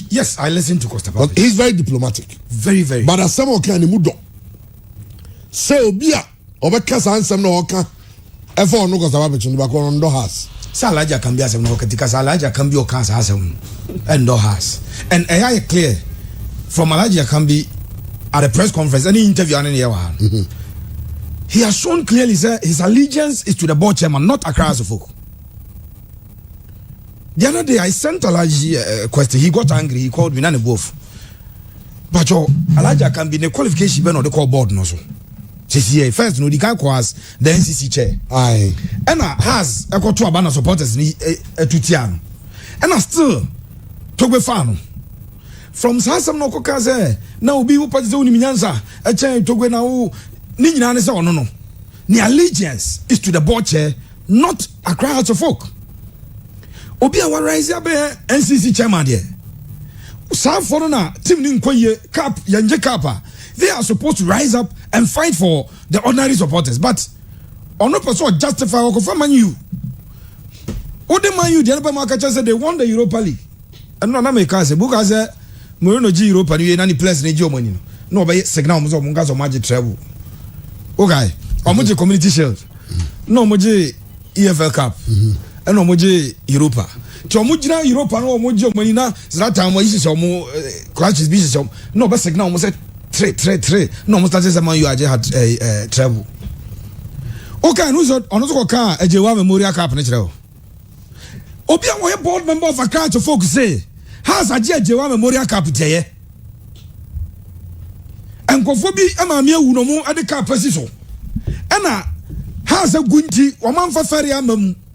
Yes, I listen to Costa. But he's very diplomatic. Very, very. But as someone can mudo. Say Obia, Obeka Sansam no Oka. Efo no Costa Babich back on the house. Salaja can be as a no because Alaja can be your cancer as and no house. And I clear from Alaja can be at a press conference, any interview on any one. He has shown clearly that his allegiance is to the board chairman, not across the folk. The other day I sent Alaji question. He got angry. He called me none both. But Alaja can be in the qualification but not the call board no so. CCA first no the guy was the NCC chair. Aye. And has a got two abandoned supporters ni Tutiano. And I still talk with fan. From Sassam no Kokaze, now be who parties only Minyanza, a chair to go now. Nina say oh no. The allegiance is to the board chair, not a crowd of folk. Obi awa rise up NCC chairman there. South Foreigner team Ninkoye Cap Yanje Kappa. They are supposed to rise up and fight for the ordinary supporters, but on no person justify or confirm man you. What the man you the other market said they won the Europa League. And no make us a book as a Moreno G Europa League and any place in Germany. No by signal Mungas or magic travel. Okay, Omoji Community Shield. No Moji EFL Cup. And Omoji Europa. Chomujina Europa no Moji Manina, Zlatan Moises or more crashes business. No, but signal almost said trade. No, most of the man you had travel. Okay, and who's on also car a Jewa Memorial Cup natural. Obia, a board member of a car to focus say, has a Jewa Memorial Cup today. And Kofobi Amamia Unomo at the car precision. Anna has a gunti or man for ferry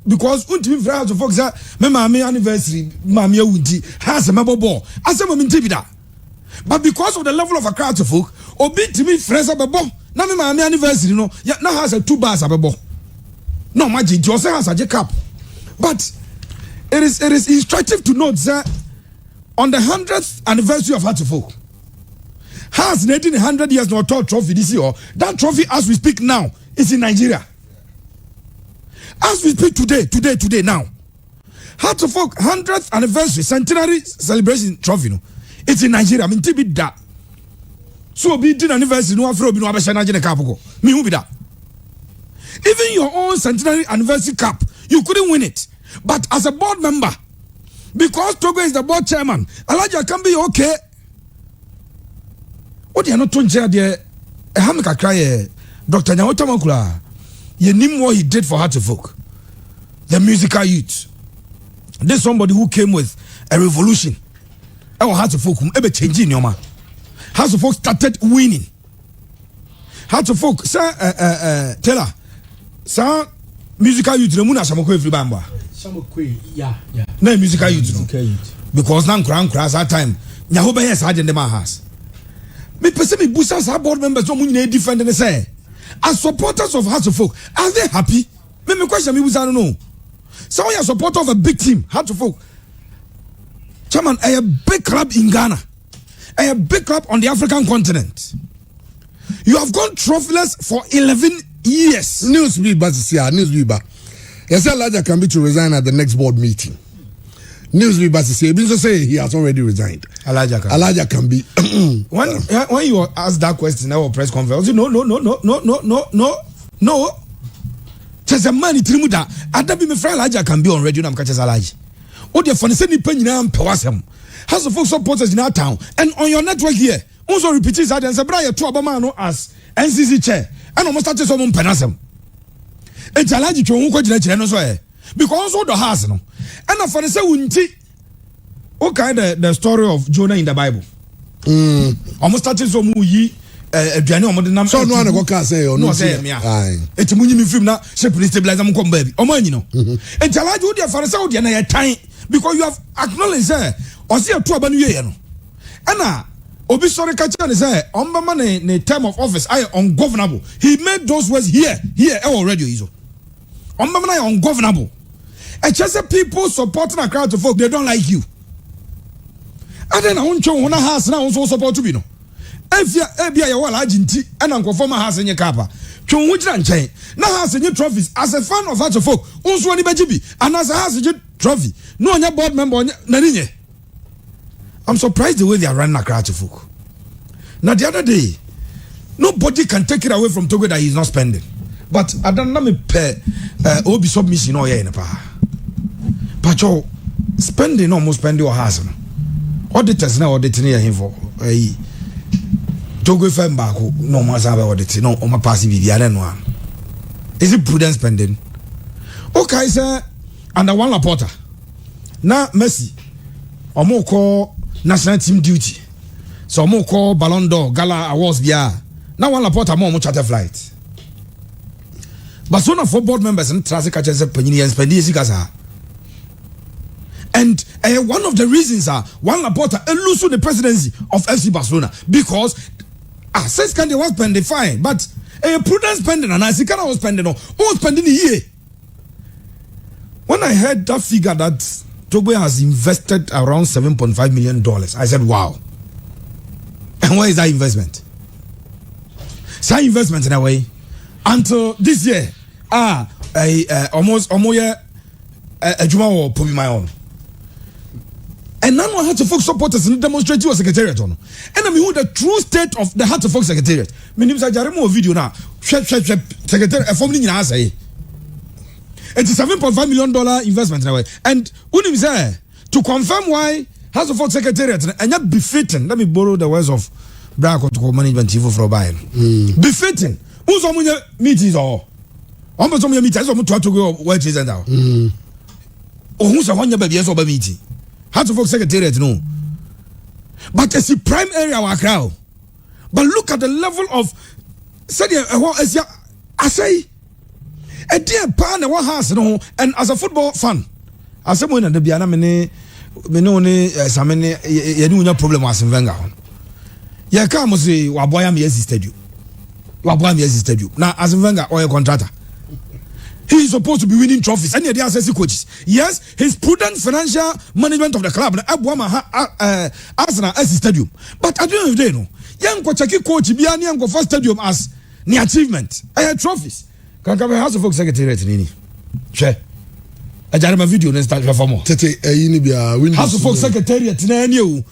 because Unti Frau to Fox, Mamma anniversary, Mamma Unti has a mabble ball. As a moment Tibida. But because of the level of a crowd of folk, or beat to me friends of a bomb, now my anniversary, you know, yet now has a 2 bars of a ball. No, magic, Jose has a cup. But it is instructive to note that on the 100th anniversary of Heart of Folk, has 100 years no third trophy this year. That trophy, as we speak now, is in Nigeria. As we speak today now, Heart of Folk 100th anniversary centenary celebration trophy, no, it's in Nigeria. I mean, TB that. So be din anniversary no afro be no abesha na gene cup go. Me who be that? Even your own centenary anniversary cup, you couldn't win it. But as a board member, because Togo is the board chairman, Alaja can be okay. What you not told there? A hamika cry, Dr. Nyawota Makula. You knew what he did for Heart of Folk, the musical youth. There's somebody who came with a revolution. Our Heart of Folk, ever changing your man. Heart of Folk started winning. Heart of Folk, sir, tell her, sir, musical youth, the moon as Samoko every bamba. Samoko, yeah. No musical youth. Because now crash that time. Nyahoba has had in the house. Me person me boosters our board members don't mean different than they say. As supporters of Heart of Folk, are they happy? Me question me was I don't know. So you are supporter of a big team, Heart of Folk. Chairman, a big club in Ghana, a big club on the African continent. You have gone trophyless for 11 years. Newsweek, yes, Alaja can be to resign at the next board meeting. Newsweek, say he has already resigned. Alaja can be. When you asked that question at our press conference, no. There's a man in Trimuda. Adabi me friend Alaja can be on radio. I'm catching Alaji. Oh, the funny sending penny and Pewasem. Has the folks supporters in our town and on your network here. Also repeats that and say, Brian, two Obama as NCC chair and almost started someone penasem. It's Alaji to who could let you know, because all the house, no. And the funny say, okay, the story of Jonah in the Bible. Almost started some ye. So no one can say or no say me. It's a money film now. She please stabilize them come baby. Oh man, you know. And tell you the for Saudi and I time because you have acknowledged or see a 2 abanu ye no. And obi sorry catch and say on man in term of office I ungovernable. He made those words here already iso. On man I ungovernable. And just people supporting a crowd of folk they don't like you. And then I want to one house now also support to be no. Ebia ya wala agenti and unconforma has in your kappa. Chon which chain. Now has in your trophies as a fan of Heart of Folk. Also any baby and as a has a trophy. No on your board member Narinye. I'm surprised the way they are running Accra to folk. Now the other day, nobody can take it away from Togo that he's not spending. But I don't know me pay obi submission or in pa. But you spending almost spending your house. Auditors now auditing him for Togo firm back no more sabe auditing no on my passive one. Is it prudent spending? Okay, sir, under one Laporta. Now Messi or more call national team duty. So more call Ballon d'Or Gala Awards bia. Now one Laporta more charter flight. Barcelona for board members and Trase catches a penny and spend easy. And one of the reasons are Juan Laporta lose the presidency of FC Barcelona because says can they was spending fine, but a prudent spending and I see can I was spending all spending a year. When I heard that figure that Togo has invested around $7.5 million, I said, wow. And where is that investment? Some investment in a way. Until this year, almost a Juma or Pobi my own. And now I had to Fox supporters and demonstrate to a secretariat on. And I mean, who the true state of the Heart of Fox secretariat. My name is Ajaremo video now. Secretary, a forming in Asai. It's a $7.5 million investment in a way. And when you say to confirm why House of Fox secretariat and not befitting, let me borrow the words of Kotoko management chief for buying. Befitting. Who's on your meetings or almost on your meetings? I'm trying to go where it is now. Or who's a 1 year baby meeting? How to Fox secretariat no. But it's a prime area of Accra. But look at the level of I say a dear pan and one house no, and as a football fan, as someone at the Biana mene samene yenunya problem was in Venga. Ya come say waboya me stadium. Waboya me stadium. Now as in Venga or a contractor. He is supposed to be winning trophies. Any of the assessing coaches. Yes, his prudent financial management of the club. Arsenal as stadium. But at the end of the day, no. Young Kochaki coach Biani and go first stadium as the achievement. I had trophies. Can come House of Folk Secretariat Nini. Share. I got my video and start for more. Tete House of Folk Secretariat Nani.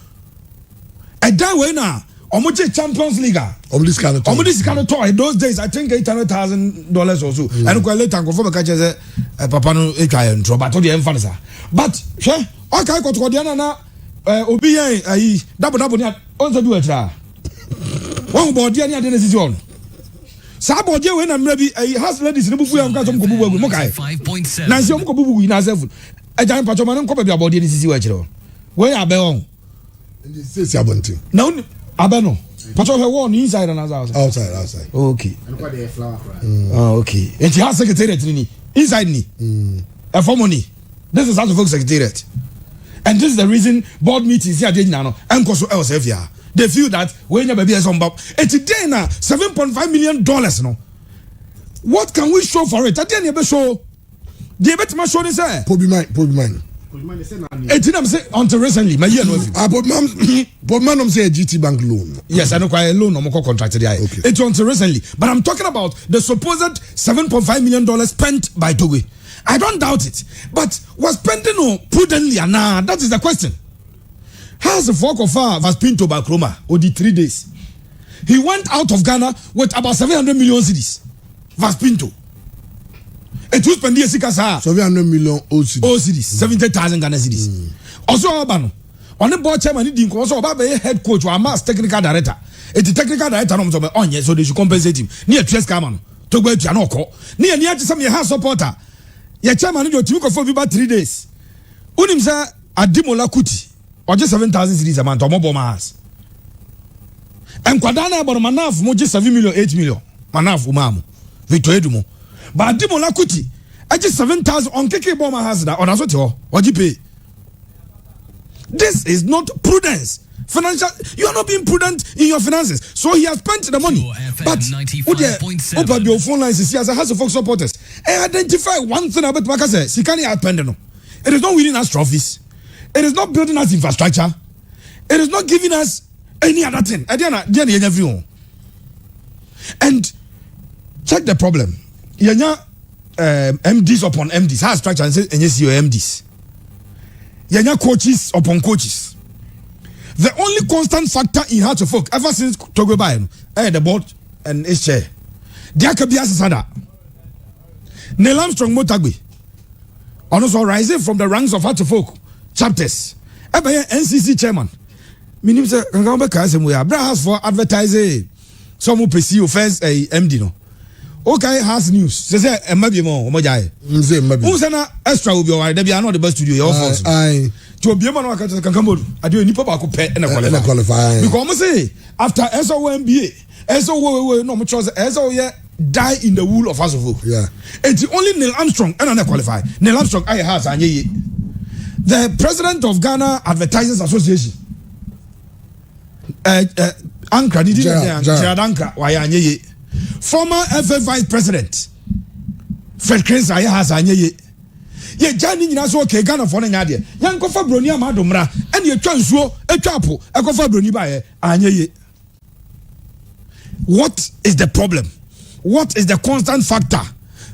And that way now. Omoche Champions League. This kind of toy. In those days, I think $800,000 or so. And go later and go for the catches. Papa no eka but the emphasis. But sure, okay, got to Diana na obi double ya also do it. One board Diana decision. Sabo je when I'm ready has ladies no bufu am ka some ko bubu mo kai. 5.7. Na se mo ko bubu na self. E jan patcho man ko be about the decision we kire. Where are be on? Say abontin. Now Abeno. Patrol her one inside and outside. Okay. And quite a flower cry. Okay. And she has secretariat inside me. A formony. This is how to Folk secretariat. And this is the reason board meetings here now and also elsewhere. They feel that when your baby is on bob. And today now $7.5 million no. What can we show for it? I didn't show. The bet my show is there. Probably mine. I'm saying until recently, my year no. But man, say a GT Bank loan. Yes, I know quite a loan. I'm contracted. Okay. It's until recently, but I'm talking about the supposed $7.5 million spent by Togo. I don't doubt it, but was spending prudently? Nah, that is the question. How's the fork of was Pinto by Kroma or the 3 days? He went out of Ghana with about 700 million cedis. Was Pinto. It was spending 700 million cedis, 70,000 Ghana cedis. Also, Abano. On the board chairman, he didn't also about a head coach or a mass technical director. It's the technical director on yes, so they should compensate him. Near Tres Caman, to go to Janoko. Near some your supporter. Your chairman, your team for about 3 days. Unim sa Adimola Kuti, or just 7,000 cedis a month or more house. And Quadana about Manaf, more just 7 million, 8 million. Manaf Umam, Victor Edumo. But Adimola Kuti, I just 7,000 on Keke Boma has that on Asoto. What you pay? This is not prudence. Financial, you are not being prudent in your finances. So he has spent the money. But open your phone lines as a House of Fox supporters and identify one thing about Makase. Sikani outspending. It is not winning us trophies. It is not building us infrastructure. It is not giving us any other thing. And check the problem. Yanya MDs upon MDs. How structure and say your MDs. Yanya coaches upon coaches. The only constant factor in Hearts of Oak ever since Togo Bayern, the board and its chair. Diakabia Sada. Neil Armstrong Motagbe. Also rising from the ranks of Hearts of Oak chapters. NCC chairman. Minim say Kangamba Kasem we are has for advertising. Some who pursue first MD no. Okay, has news. Say maybe more Mojai. Who's an extra will be alright. They are not the best studio. Your force. To be a man who can come out. I do any papa could pay and qualify. Because say after SOMBA, SO no much as die in the wool of House of Oak. Yeah. It's only Neil Armstrong and I qualify. Neil Armstrong I has and the president of Ghana Advertisers Association. Ankra did Gerard Ankra why former FA vice president Fred Cranes I has and ye Johnny Naso okay Ghana for Nadia Yanko Fabronia Madomra and your transwo a chapo a Fabroni by and what is the problem? What is the constant factor?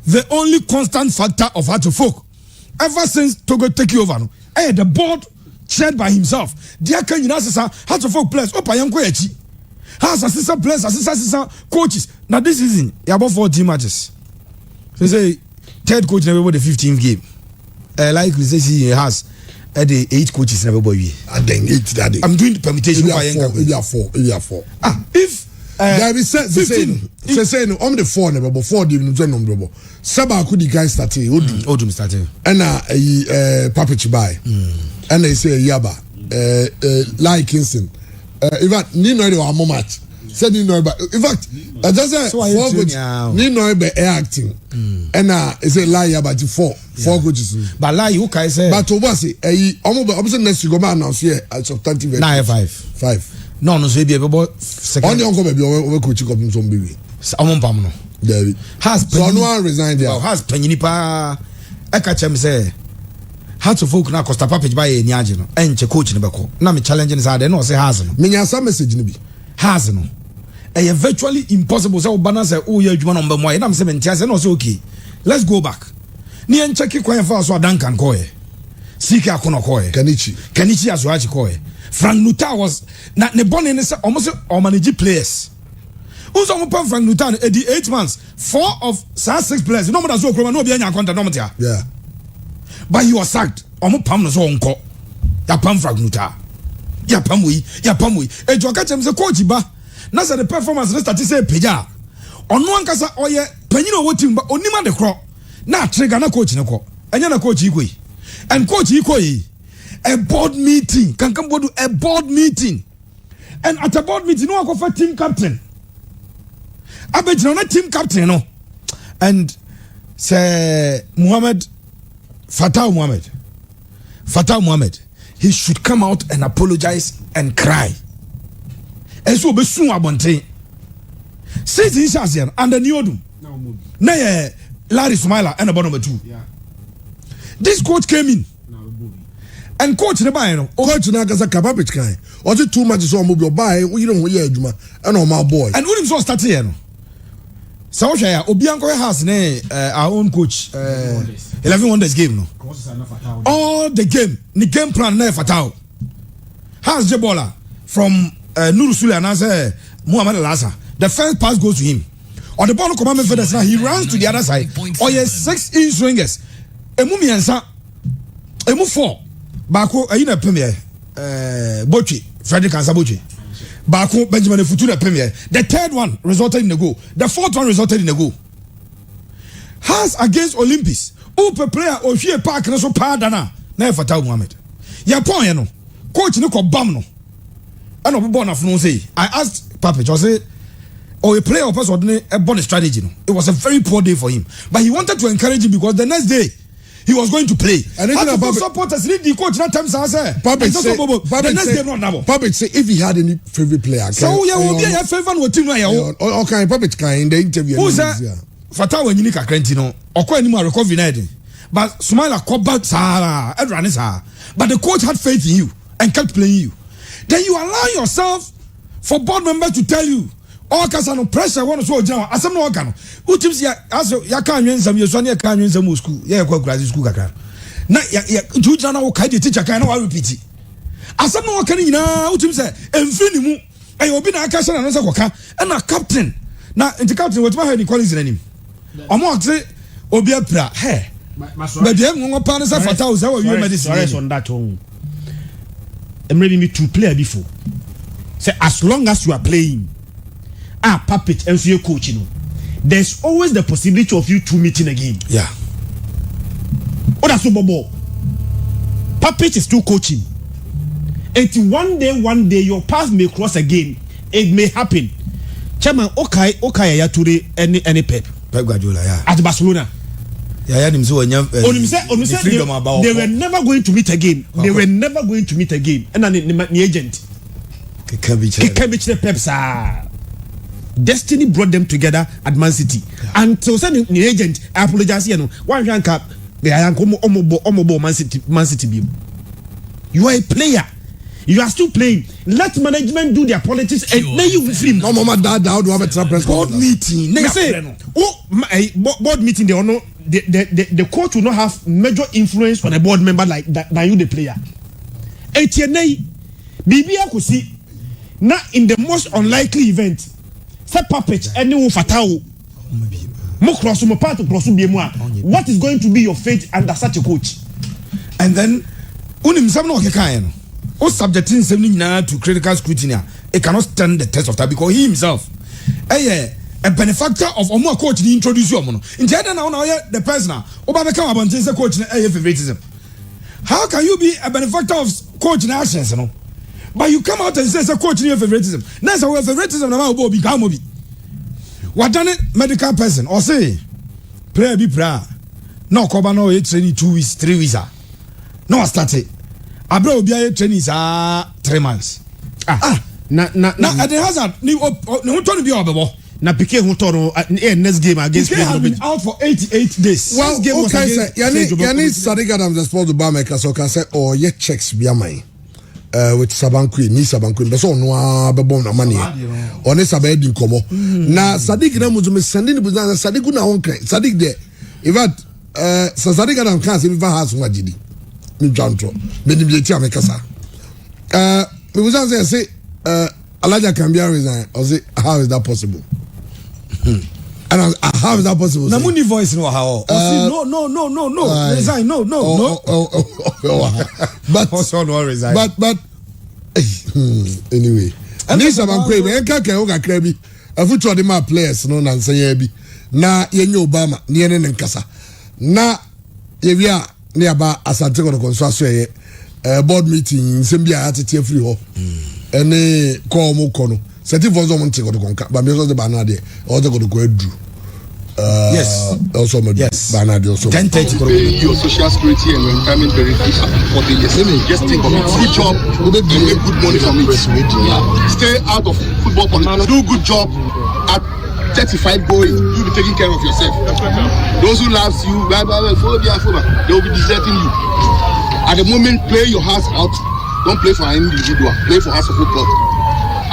The only constant factor of Hearts of Oak ever since Togo take you over. The board chaired by himself. Dear Ken Yinasa, Hearts of Oak players, Opa Yanko Echi. Has assistant players, assistant coaches. Now this season, you have about 14 matches. They say third coach never won the 15th game. Like we say he has the 8 coaches never boy. And then 8 that day. I'm doing the permutation. Maybe four. If there is say no on the 4 never before the number. Saba could the guy started Odum started. And Pepe Chibai. And they say Yaba like Kingston. In fact, Nino are match. Said Nino, but in fact, I just said Nino be acting. And it's a lie about 4 coaches. But lie you can say. But Obasi, almost next to go man now here at substantive 5. No, so be about second. Only uncle baby over coach come some baby. Amon Pamno. David has so no one resigned there. Has Peninipa. I catch him say. Hearts of Oak na Costa package by any agent. And coach in the back. Now me challenging is hard. No say has no. Me some message no be. Has no. A virtually impossible. So Obana say oh yeah you number one. And I'm 70. I say no say okay. Let's go back. Ni en check kwa fa so Duncan koye. Sika kono koye. Kenichi as wachi koye. Frank Nuta was na ne born in almost or manage players. Who's on Frank Nuta 8 months. 4 of 6 players. No matter so no be any contract no matter. Yeah. But he was sacked. Omo pam no so onko. Ya pam Frank Nuta. Ya pam we. E jo ka chem se coach ba. Na say the performance na start say peja. Ono ankasa oye panyin o wotim ba onima de kro. Na trigger na coach ne ko. Enya na coach ikoi. And coach ikoi. A board meeting. Can come do a board meeting. And at a board meeting, no one for team captain. I bet you not team captain, no. And say Fatah Muhammad, he should come out and apologize and cry. And so be soon abonte. Since he's Asian and the new odum. Na Larry Sumaila and about number 2. Yeah. This coach came in. And coach ne buy no. Coach na kasa kapapit kan. Or the 2 matches on mobile buy, you don't hear adwuma. And on my boy. And who so start here no. So ya Obianko has our own coach 11 Wonders game no. All the game plan na fatao. Has Jebola from Nuru Sule and answer Muhammad Lassa. The first pass goes to him. On the ball commandment further now he runs to the other side. Or yes 6 inch swingers. Emu miensa. Emu 4. Bako ayina premier Bochi Frederick Ansabochi. Bako Benjamin Futu the premier. The 3rd one resulted in a goal. The 4th one resulted in a goal. Has against Olympics. Upe player Oshie Park na so padana na Fatah Muhammad. Ya pon ye no. Coach no ko bam no. And obo na funu say I asked Pepe to say or a player of us ordinary a bonus strategy no. It was a very poor day for him. But he wanted to encourage him because the next day he was going to play. And the supporters need the coach that time say Pepe say if he had any favorite player. So yeah, will be a favorite team now. Okay, Pepe can in the interview. Who's that? Fatah when you need a crentino or quite anymore recovery night. But Sumaila called back Sahara, Edranisa. But the coach had faith in you and kept playing you. Then you allow yourself for board members to tell you all kinds of pressure one so down as some no can who teams ya as ya can win some you so near can win some school yeah go graduate school kaka na ya you jana wo kai the teacher can no repeat asem no kan nyina utim say emfi ni mu e obi na aka hye na no say koka na captain na nti captain wetima ha ni Collins nanim omo ate obi apra he but dem ngo pa no say fata o say we medicine Suarez on that one emre me two player before say as long as you are playing puppet and you coach there's always the possibility of you two meeting again. Yeah. What that's Bobo? Puppet is still coaching. And one day your path may cross again. It may happen. Chairman, okay, ya today any Pep Guardiola, yeah. At Barcelona. Yeah, they were never going to meet again. They were never going to meet again. And then the agent. Pep sir. Destiny brought them together at Man City. Yeah. And so send the agent, I apologize, one rank up, they are Man City. You are a player. You are still playing. Let management do their politics and then you will free. No, Mama, Dad, how do I have a press board meeting? They say, board meeting, they know the coach will not have major influence on a board member like that than you, the player. Etienne, Bibia could see now in the most unlikely event. Say puppet any fatao. What is going to be your fate under such a coach? And then unim some no kekayen. O subjecting some to critical scrutiny. It cannot stand the test of time because he himself a benefactor of omo coach he introduce you omo. In the now the person oba become about say coach favoritism. How can you be a benefactor of coach in actions no? But you come out and say coach in favoritism. Next our favoritism na obo be come obi. What done it medical person or say prayer be prayer. No cover no training 2 weeks, 3 weeks. No start it. Abra obi aye training 3 months. Na at the hazard ni who turn be obebo. Na Piqué who turn next game against Piqué has been out for 88 days. Well, game okay, was yani Sadiq Adams the sport ba make so can say oh ye checks be amai. With Sabanku ni Sabanku be so no abebo na mane. Oni Sabe di nkomo. Na Sadiq na muzume sending the business Sadiq na won kan. Sadiq there. In fact, Sadiq Adams can say we has one gidi. Me jantro. Me di bi ti amekasa. Me was say Alaja can be resign. I say how is that possible? And how is that possible? Namuni voice no how. No. Resign. No. But also no resign. But anyway. Nisa bankwe we enka kan o kakra bi. Afutu de ma players no na nsan bi. Na yenye Obama ne ne nkasa. Na yewia ne aba Asante Kotoko so aso ye board meeting nsem bi a atete free ho. Ene call mo kono. Certain for some take Kotoko but me so the banana or the Kotoko edu. Yes. Also yes. Banana also. 10:30 your social security and retirement benefits for the years. Just think of it. Good job. You make good money from it. Stay out of football politics. Do good job at 35 going. You'll be taking care of yourself. Those who loves you, they will be deserting you. At the moment, play your heart out. Don't play for an individual. Play for us of football.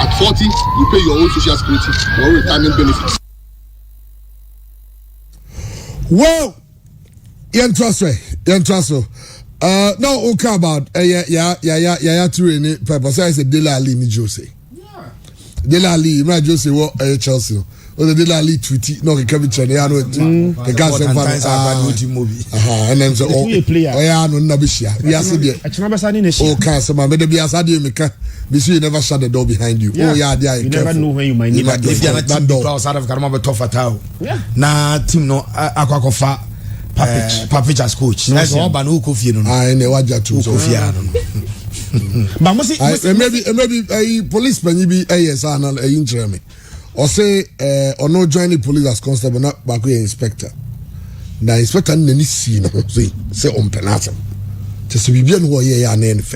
At 40, you pay your own social security, your own retirement benefits. Well, yen trust. Now okay about yeah to any purpose. I said Dele Alli ni Jose. Yeah. Dele Alli, my Jose what Chelsea. O the Dele Alli tweety no ke be trade ya no the gas and then so oh yeah no na be share. We are see there. Oh can say me dey be asade me can be see you never shut the door behind you. Oh yeah there you never know when you might need that door. Outside of Karama be tough atao. Yeah. Na team no akwakofa Papic as coach. Na so ba no Kofi no. Ah ne waja tu Kofi no. But maybe police pan bi yes na injure me. Or say or no join the police as constable not back inspector. Na inspector nani see no say on penalty. Just be bien wo ye ya na enfe.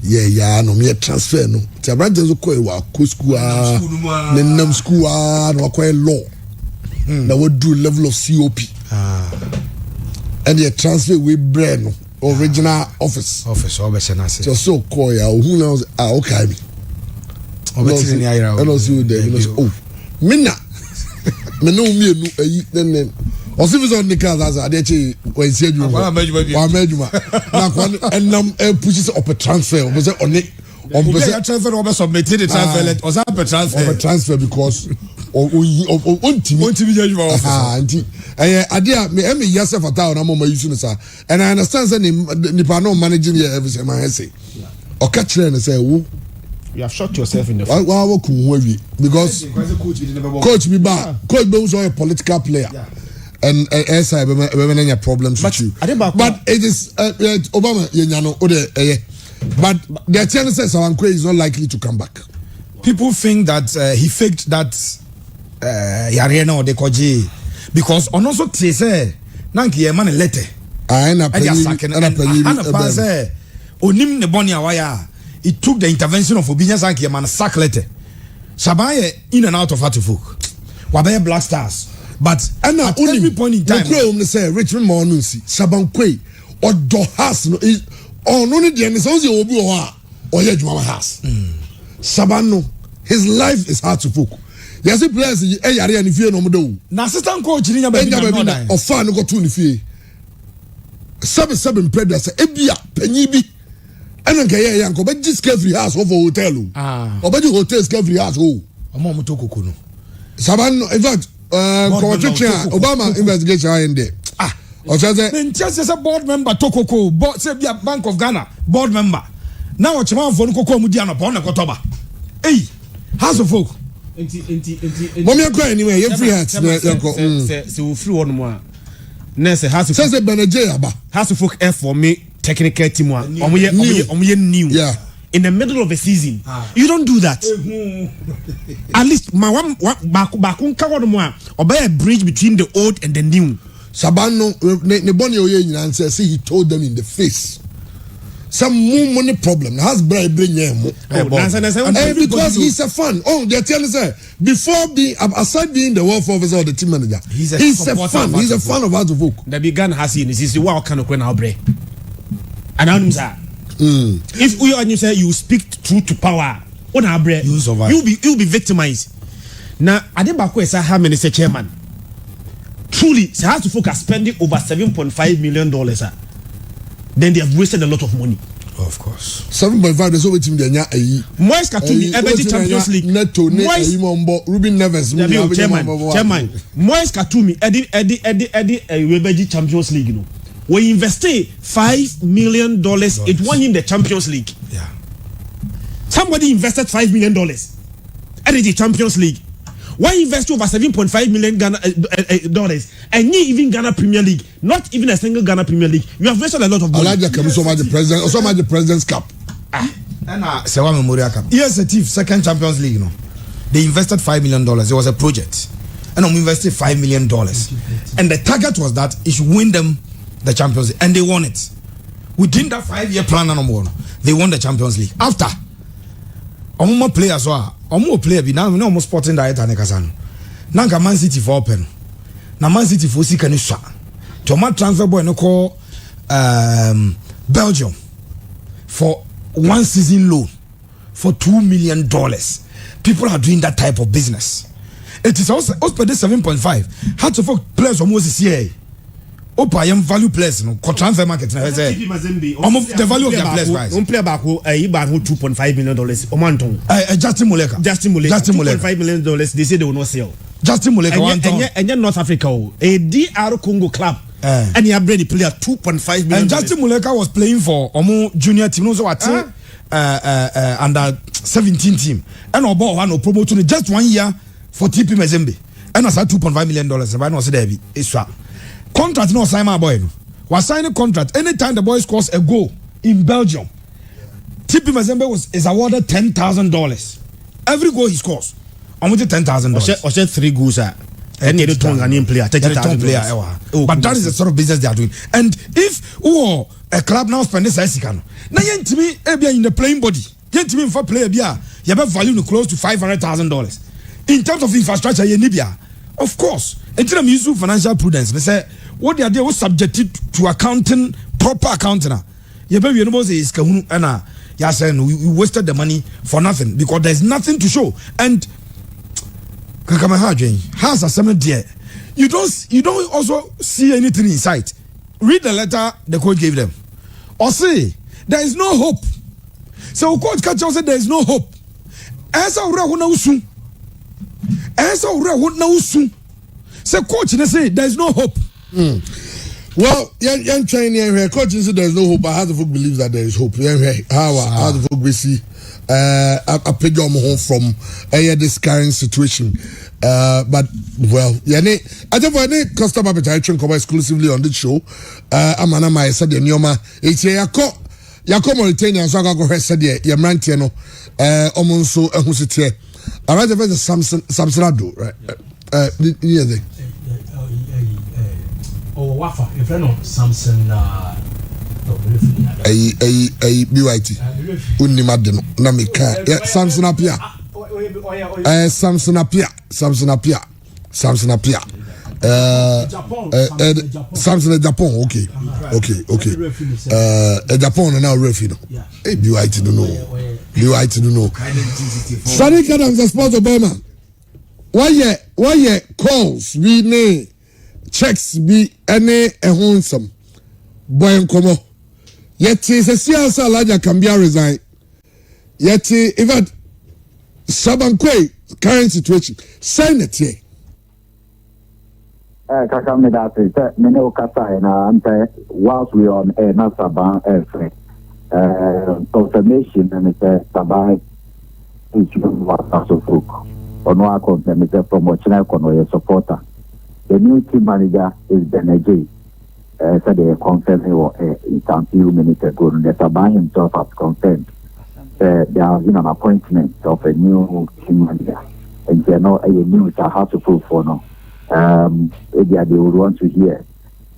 Yeah no me transfer no. Ti abrante zo ko e wa school na nam school no ko law. Na what do level of COP. And the transfer we brand original office just so call ya who knows okay and also there you know oh mina me no me nu then Osifi on the cars as Adechi when said you were Majuma. And pushes up a transfer. Was it on it? On transfer over submitted the transfer let or a transfer because idea me yourself a town I'm using sir. And I understand that Nipano managing here every time I say. Or catch them and say, you have shot yourself in the foot. Because coach be bad. Coach be also a political player. And as I have problems with you. But it is Obama, but the chances Sawankwe is not likely to come back. People think that he faked that Yarena or the Koji because on also say Nanki a man letter. Onim ne boni awaya. It took the intervention of Obinya Sanki man sack letter. Shabaye in and out of Hatufuk. Wabaye Black Stars. But at every point in time, say Richmond Monusi, Sabankwe or Dohas no is on only the end is also Obi or Yajuma has. Sabano, his life is hard to focus. There's a place in area and if you know do. Na assistant coach in Benjamin or fan go to the 7 predators, Ebia, Penibi, and then Kaya Yanko, but just every house over hotel. Or but the hotels every house. Oh, Momotoko. Sabano, in fact, Obama investigation in there. Or just as a board member, Tokoko, Bank of Ghana, board member. Now, what's your man for Koko Mudiana upon the Kotoba? Hey, House of Folk. Mommy, anyway, you're free hands. So, through one more. Nurse has to say Benajaba. House of Folk F for me, technical team one. New. Yeah. In the middle of the season, you don't do that. At least, my one bakun cover more or by a bridge between the old and the new. Sabano, Neboni Oyen says he told them in the face. Some more money problem has bring him. Because he's a fan. Oh, they're telling us before being aside being the welfare officer or the team manager, he's a fan. He's a fan of Hatufuk. The began has seen this is what kind of when I'll break. And I'm if we and you say you speak truth to power, on our bread, you'll be victimized. Now, Adebako is how many say chairman? Truly, they have to focus spending over $7.5 million. Then they have wasted a lot of money. Of course. 7.5 is over team. Moise Katumi, Ebedi Champions League. Ruben Neves, chairman. Moise Katumi, Eddie, Ebedi Champions League. You know. We invested $5 million. It won him the Champions League. Yeah. Somebody invested $5 million at the Champions League. Why invest over $7.5 million dollars and you even Ghana Premier League? Not even a single Ghana Premier League. You have wasted a lot of money. I like the president. Also, the President's Cup. Sewa Memorial Cup. Yes, a chief second Champions League. They invested $5 million. It was a project, and we invested $5 million. And the target was that it should win them the Champions League, and they won it. Within that 5-year plan, they won the Champions League. After, more players more player be now almost sporting director ne kasano. Nanka Man City for open. Na Man City for sika ni swa. Toma transfer boy no call Belgium for 1 season loan for $2 million. People are doing that type of business. It is also per 7.5. How to fuck players almost here. Opa yam value players no transfer market na say the value of their players price. One player back who $2.5 million Omanton. Justin Muleka. $2.5 million. They say they will not sell. Justin Muleka and North Africa a DR Congo club. And he have the player $2.5 million. And Justin Muleka was playing for Omo junior team. Also at under 17 team. And Obo one promote to just 1 year for TP Mazembe. And as $2.5 million. But no say there be extra. Contract no sign my boy. Was signing contract anytime the boy scores a goal in Belgium. TP Mazembe is awarded $10,000. Every goal he scores, I'm with $10,000. Or 3 goals. And you don't player, $30,000. But that is the sort of business they are doing. And if a club now spend this Isicano, now you to me in the playing body, get to me for player beer, you have value close to $500,000 in terms of infrastructure in Libya. Of course, and tell them use financial prudence. They say what they are was subjected to accounting, proper accounting. You baby, you know, is kahunu and you saying we wasted the money for nothing because there's nothing to show. And Kakamaha has a seminar there. you don't also see anything inside. Read the letter the coach gave them. Or say there is no hope. So coach catch us say there is no hope. Esa ura huna usu. Esa ura huna usu. Say coach they say there is no hope. Well, young training here, coach said there is no hope, but how the folk believes that there is hope. How the folk we see a pig on home from this current situation. But well, I just want to customer appetite come exclusively on this show. Amana my said the Nyoma. It's Yako Mauritania, so I go said the Yamrantiano, Omonso, and who's it here? I read the Samsonado, right? Yeah, Oh, Wafa, if I know Samson, BYT. Unimadeno, Namika, Samson Apia. Samson Apia. Samson Japan, okay. Japan now refino. Hey, BYT don't know. Sadiq Adams, the sponsor Obama. Why calls we name checks be any a handsome boy and come. Yet is a CSA larger can be resign. Yet even Sabankwe current situation. Sign it here. Kakame that is many okasa na ante whilst we on na Saban confirmation and it's Saban is what so folk. Ono confirm it from China kono supporter. The new team manager is Beneji. So they confirmed in some few minutes ago. The Saban himself has confirmed there has been an appointment of a new team manager. And they know a news I have to prove for now. They would want to hear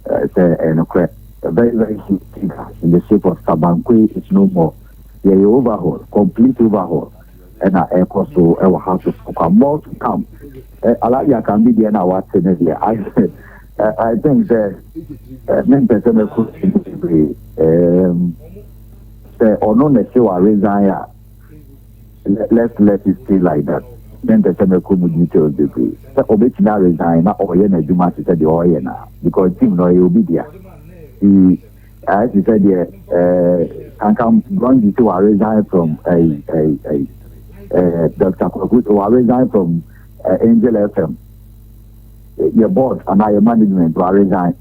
a very, very huge figure in the shape of Sabankwe. It's no more. They overhaul, complete overhaul. And I also have to focus more to come. Alaya can be there now. I think that many persons could or not necessarily resign. Let's let it stay like that. Then the same details degree. So Obetina resign or Yena Juma to say the Oyena because team no will be there. He as he said can come going to resign from Dr. Kokut or resign from Angel FM. Your board and our management will resign.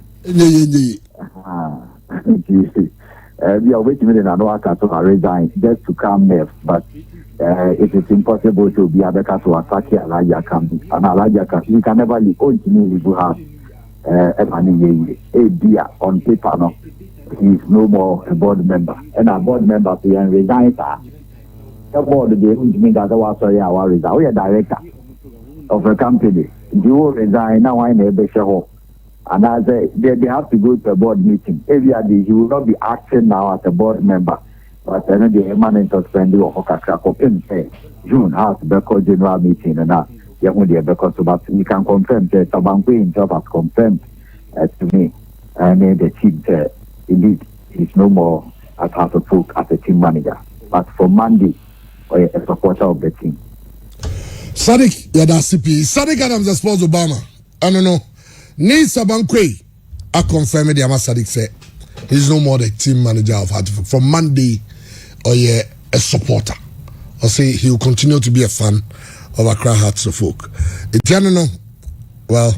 We are waiting in another to resign just to come next, but it is impossible to be a better to attack Alaja Camp. And Alaja Camp, you can never leave. Only you have a beer on paper. No, he is no more a board member, and a board member to resign. The board, they mean that was our resign. We are director of a company. You resign now. I never show. And as they have to go to a board meeting. Every day, he will not be acting now as a board member. But then the eminent suspended or Kakako in June has the general meeting and that because we can confirm that Sabankwe himself has confirmed to me and the team indeed he's no more as half a folk as a team manager. But for Monday, a supporter of the team. Sadiq Yadasipi, Sadiq Adams, the sports Obama. I don't know. Need Sabankwe, I confirm the Ama Sadiq said he's no more the team manager of Hartford. From Monday, or a supporter. Or say he will continue to be a fan of Accra Hearts of Folk. Well,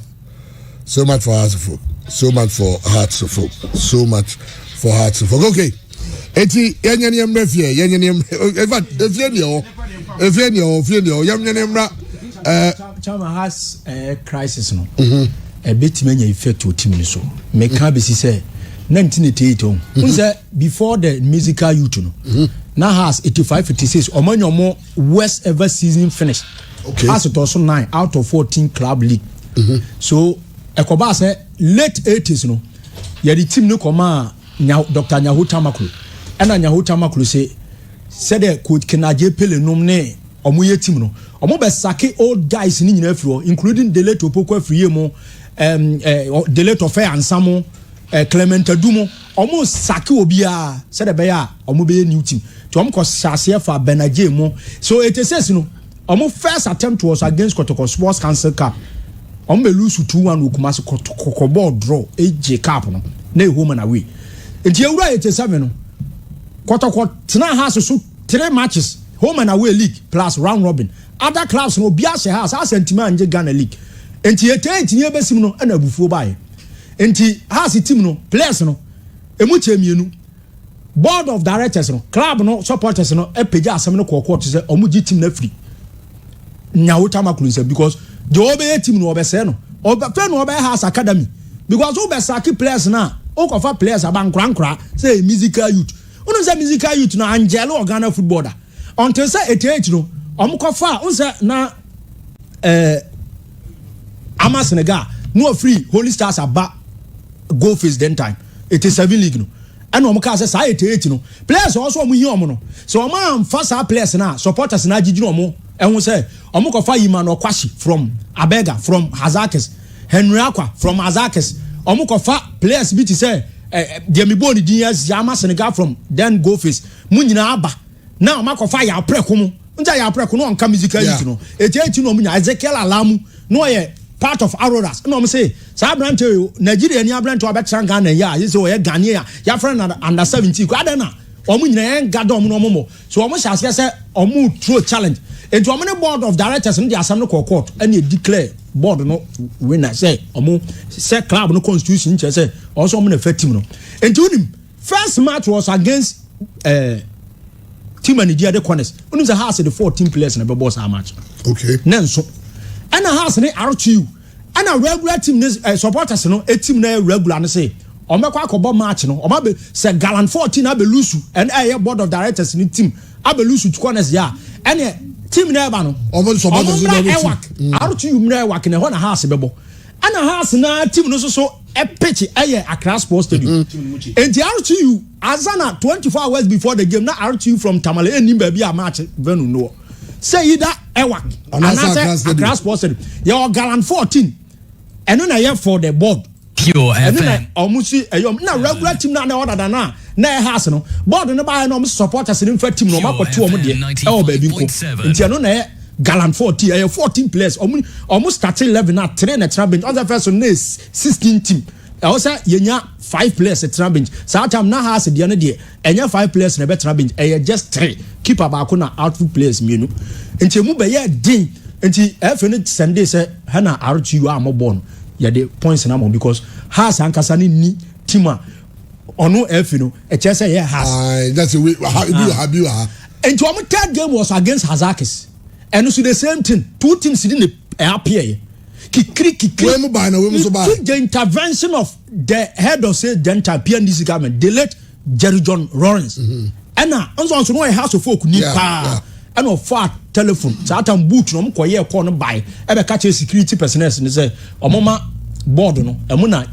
so much for Hearts of Folk. So much for Hearts of Folk. So much for Hearts of Folk. Okay. Eti yanyaniyam refie yanyaniyam. In fact, Chama has a crisis no. A bit many effect to team so. Make Kabisi say 1988 before the musical youth now has 85-56 Omanyomo worst ever season finished. Okay. As it also 9 out of 14 club league. So Ekoba say late 80s no ya the team no koma Dr. Nyahu Tamaklu and Nyahu Tamaklu say the coach Kenaje Pele nom ne omo ye team no omo be sake old guys ni nyina afro including the late Opoko Afriye mo the late Ofe Ansamo Clement Adumo almost saki obia said beya omo be new team to am ko sase for Benaje mo so it says no omo first attempt was against Kotoko Sports Council Cup on be lose 2-1 with Kumasi Kotoko ball draw AJ Cap no na home and away enti ewura 87 no Kotoko tena has so 3 matches home and away league plus round robin other clubs no bia she has Asante anje Ghana league enti enti e besim no na abufuo bae enti has team no players no emu chemienu board of directors no club no supporters no epeja asem no kokko to say omuji team na free nyawo tamakulu say because the obey team no obese no obe no obey has academy because obe saki players na okofa players abankra say musical youth unu say musical youth na Angelo Ghana footballer until say 88 no omukofa unse na ama Senegal no free Holy Stars aba go face then time 87 league no and omuka say say 88 no players also omu hi omu no so omu amfa sa players na supporters na gigi no omu ehun say omukofa Yima no Kwashi from Abega from Hazakes Henry Akwa from Hazakes omukofa players bi ti say Demibo ni dias Yama Senegal from then go face mu nyina aba na omakofa ya preko mu nja ya preko no onka musical youth no 88 no omu nya Ezekiel Alamu no ye part of Auroras no say sa brand Nigeria ni brand to abetra Ghana ya say o ye Ghanaian ya friend under 17 ko adena omu nyina en gadom no omo so omu sha say omu throw challenge into omu board of directors no dey asam no court and e declare board no winner say omu say club no constitution che say also omu na fa team no into unim first match was against team and the corners unim say has the 14 players na be boss a match okay nenso and a house ni RTU and a regular team supporters no a team na regular no say o mekwa akobo match no o ma be say gallant 14 abelusu and board of directors ni team abelusu to corners ya and team na eba no o mo supporters no be RTU mna work na ho na house bebo and a house na team no so e pitch Accra Sports Stadium and the RTU azana 24 hours before the game na RTU from Tamale enim ba bia match venue no say either Ewak and Accra Sports Stadium your gallant 14 and na here for the board Pure FM almost na regular team na order than na house no board no buy no supporters in team no ma to omo de e o ba bi ko ntia no na gallant 14 players almost starting 11 na 3 na extra bench on the first one 16 team also yenya 5 players extra bench so time na house de no de enya 5 players na extra bench just 3 keeper ba ko na outfield players mienu ntia mu be ye din nti FN Sunday say hana RTU amobon ya the points na mo because house ankasa ni team a ono FN no e che say house that's a way how you are and our third game was against Hazakis and so the same thing 2 teams didn't appear kikri we mu buy na we mu so buy the intervention of the head of say dental PNDC government the late Jerry John Lawrence and also no house of folk ni pa and of fat telephone satan boot no ko ye ko no buy e be catch security personnel ni say omoma board no emu na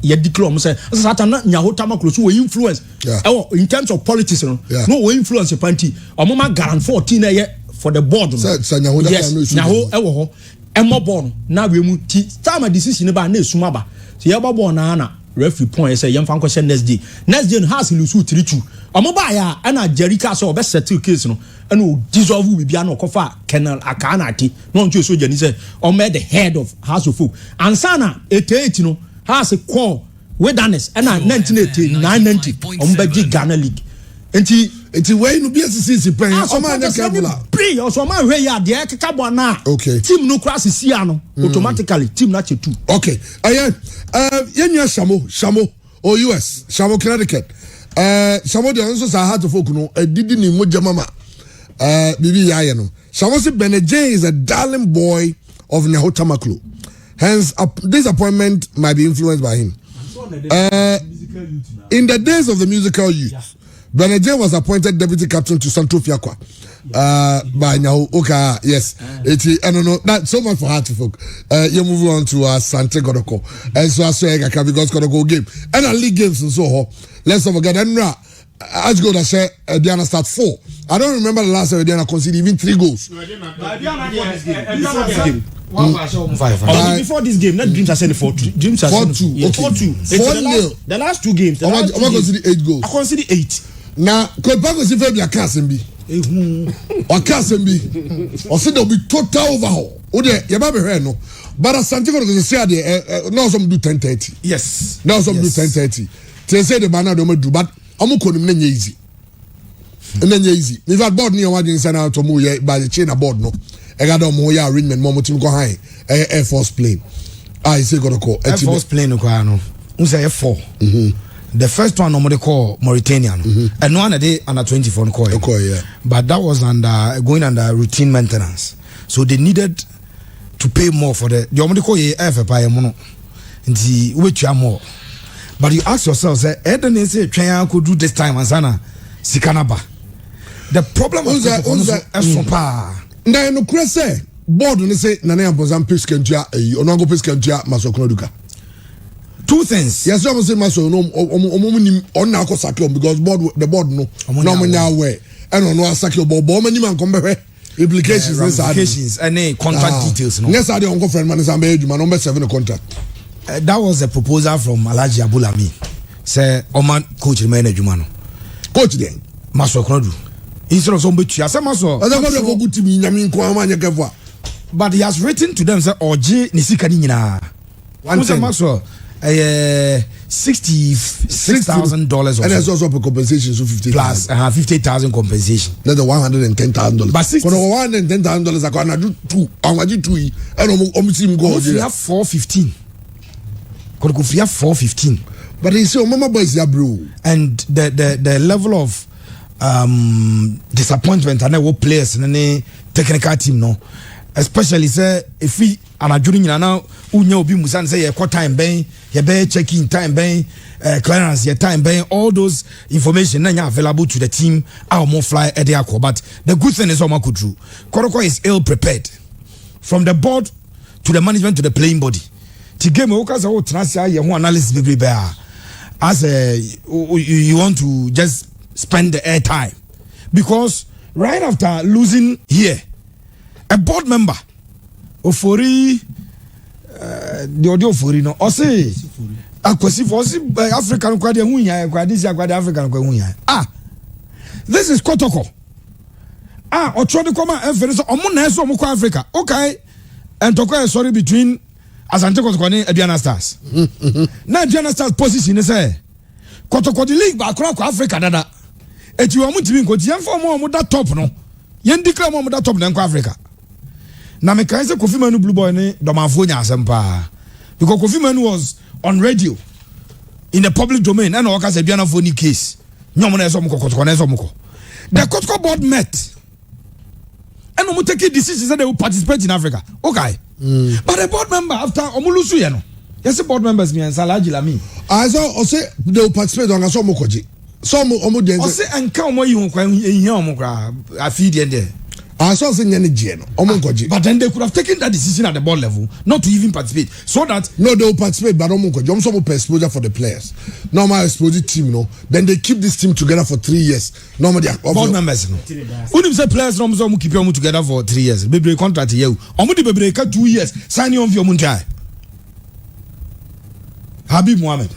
ye declare mo say satan na nyahota maklo so we influence in terms of politics no we influence party omoma garant 14 na ye for the board no yes nyaho e wo ho emo board na we mu ti time decision ba na esuma ba so ye board na referee point say yemfa nko next day no has lose 3-2 omo ba ya na Jerica so be settle case no and o dissolve we bia no kofa Colonel Akanati no ntu so jani say o made the head of House of Folk ansana 88 no has a call wilderness and 1989-90 o mbe Ghana league enti wey no bia sisi pen o ma nya kabula pre o so ma hwe ya de kekabo na team no cross sia no automatically team na che 2 okay yenya Shamo or US Shamo Connecticut Shamo de onso sa Heart of Folk no didi ni moja mama bibi ya no Shamo say Benedict is a darling boy of Nyahotamaklo hence this appointment might be influenced by him in the days of the musical youth Benedict was appointed deputy captain to Santo Fiakwa by now okay yes I don't know that so much for Heart of Folk you move on to Asante Kotoko and so I say because Kotoko game and a league games and so let's not forget Enra as go that say Diana start 4 I don't remember the last time Diana conceded even 3 goals before this game, not Dreams are sending 4-2. Dreams are 4-2. Okay. 4-2. The last 2 games. I consider 8 goals. I consider 8. Now, Kotoko si be a Kasembi. Or Kasembi. Or say there will be total overhaul. Ode yaba be hwe no. But Asante Kotoko say ade now some do 10:30. Yes. Now some do 10:30. They say the banana do do but omo konim na nya easy. Na nya easy. In fact board ni o wadin say na to mo ye by the chain board no. E ga do mo ya arrangement mo team go high. Air Force plane. I say Kotoko. Air Force plane ko ano. Unsa F4. The first one normally call Mauritania, and no one day under 24 call. Yeah. But that was going under routine maintenance, so they needed to pay more for the only call FFI mono. The which are more. But you ask yourself, say, Eden say China could do this time and sana Sikanaba. The problem was that now no crese board when say Nana Bozam Piskentia, Onago Piskentia, Masokoduka. Two things. Yes, I was saying, Maso, no, on now Sakyo because the board no way. And on no Sakyo board, many man come back. Implications and contract details. No, yes, I don't go friend man is my number 7 contract. That was a proposal from Alhaji Abulami. Say, Oman coach remain Jumano. Coach then, Maso Knodu. Instead of somebody, I said, Maso, I don't go good to me. I mean, but he has written to them, say, Oji Nisikanina. One thing, Maso. $66,000 and there's also a compensation so 50 plus 50,000 compensation. That's the $110,000. But for $110,000 I can do 2. I want you 2 and almost him go. We have 415. Could go free 415. But he say mama boys ya bro. And the level of disappointment and what players and any technical team no. Especially say if we and during now unya obi musan say your time ben your be checking time ben clearance your time ben all those information na available to the team our more fly at the aqua. But the good thing is Oma could do Kotoko is ill prepared from the board to the management to the playing body to game okas o transfer your analysis be bear as you want to just spend the air time because right after losing here a board member Ofori the audio Ofori no o say akwasi for African kwade hunya kwade si akwade African kwade hunya this is Kotoko otro de koma enference omo na eso omo kwa Africa okay and toko sorry between Asante Kotoko ne Aduana Stars na Aduana Stars position say Kotoko the league ba kwa Africa dada eti omo timi nkoti yemfa omo da top no yen declare omo da top na kwa Africa. Na me can say Kofi Manu Blue Boy ne domafo nya asempa because Kofi Manu was on radio in the public domain and o ka say biana phone case nyom na eso mko Kotoko na eso mko the Kotoko board met and omo take decisions that they will participate in Africa okay but the board member after omo lusu ye no yes board members me and Salaji Lami I say they will participate on so mokoji some omo den say enka omo yi ho kwan ehia omo kra afidi ende I saw saying any gen, but then they could have taken that decision at the board level not to even participate so that no they will participate but some exposure for the players normal exposure team no then they keep this team together for 3 years normally board members no when say players no so keep them together for 3 years baby contract here omo di baby ka 2 years signing on for omo try Habib Mohamed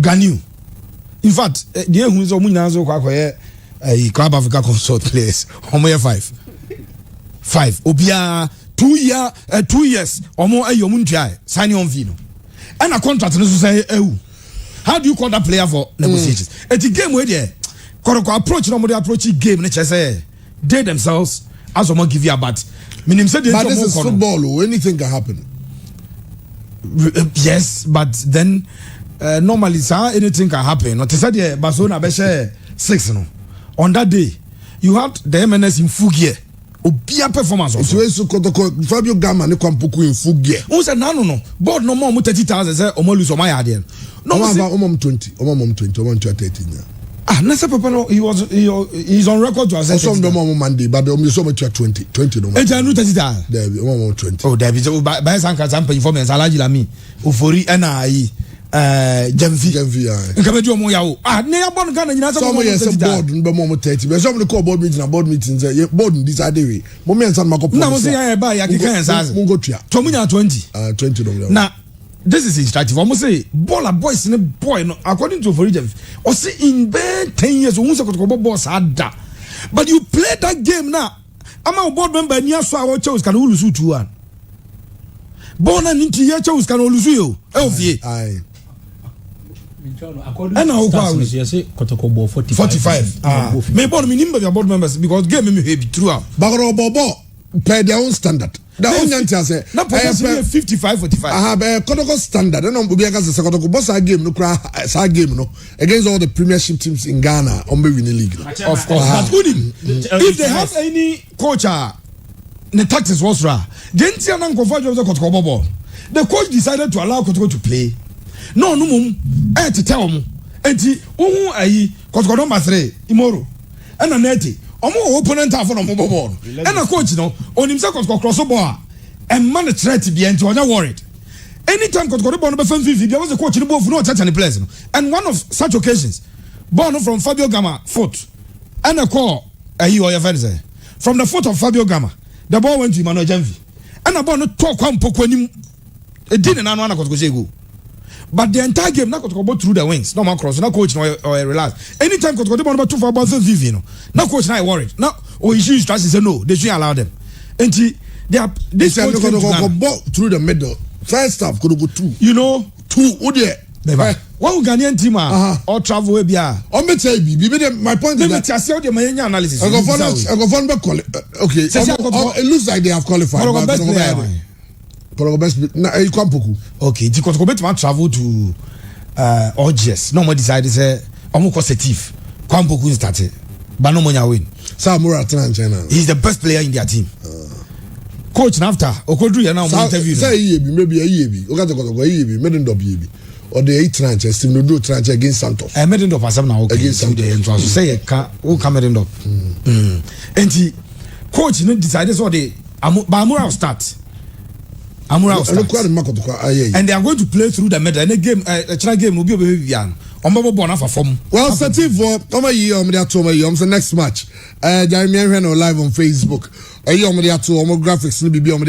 Ganiu in fact the who is omo nyana so kwa Club Africa consult players omo 5 obia 2 years omo ayomu ntwa signing on fee no and a contract no so say how do you call that player for negotiations at the game where there Kotoko approach no more approach game no say they themselves as omo give you but minim say but this is football anything can happen yes but then normally sir anything can happen no te say there Barcelona be share 6 no on that day, you had the MNS in full gear. Obia performance also. So Kotoko Fabio Gamma ne kwampuku in full gear. Who said no board no more 30,000 say omo lose omo ya there. No omo 20 omo 13. Nasa Papa no he's on record to say some no Monday but omo so much 20 no. E janu 30,000. There be omo 20. Oh there be by sanka sampa informants Alaji Lami Ofori na ayi Jamfi nkabeji omo yawo ne ya bon Ghana nyina some yes board no be mo 30 but some call board meeting say board this ade mo me ensan makopo na mo say ya ba ya keka ensan mo go tua to munya 20 20 no na this is instructive omo say baller boys ne boy no according to Ofori Jamfi o say in 10 years o say Kotoko boss ada but you play that game now ama board member ni aso a wo chose kan wo lusu 2-1 bona ni nti ye chose kan wo lusu yo ofie aye and now Kotoko ball 45 me board me nimba board members because game me heavy throughout bagoro bobo per their own standard the only thing say na possibly 55-45 aha be Kotoko standard and obi aka say Kotoko boss a game no kra sa game no against all the premiership teams in Ghana on be winning league of course but if they have any coach the tactics was ra didn't you know Kotoko ball the coach decided to allow Kotoko to play no mum to tell mu enti ohu ayi Kotoko number 3 imoro and aneti omo opponent afọ no mo ball and a coach no onim say Kotoko cross ball and man threat be enti onya worried anytime Kotoko ball no be fan fifi there was a coach no ball no touch any place no and one of such occasions ball no from Fabio Gama foot and a call ayi or your friend say from the foot of Fabio Gama the ball went to Emmanuel Janvi and a ball no talk one poko nim e din na no na Kotoko say go. But the entire game, na Kotoko go through the wings. No man cross, no coach, no relax. Anytime Kotoko go number 2 for about Vivi, no coach, now worried. Now, issue is say no, they shouldn't allow them. And they are this coach go through the middle. First half could go 2. You know, 2. What there? One Ghanaian team or travel way bia. On me tell you, my point is that I see the my analysis. I go find okay. It looks like they have qualified. Okay, the Kotoko bet man travel to OGS. No more decided say omo positive. Kwampoku started. But no money win. Samura China. He's the best player in their team. Coach after Okodru ya now interview. Say maybe a yebi. Oka Kotoko yebi, made up yebi. Or the 8 tranches, no do tranche against Santos. I made it up as now okay. Against Santos. Say who come it up. And he coach decided so they Amura start. Amura and they are going to play through the middle and the game China game will be Vivian on Bobo for form. Well, Sativ for next match. Jeremy Henry live on Facebook. Graphics will be on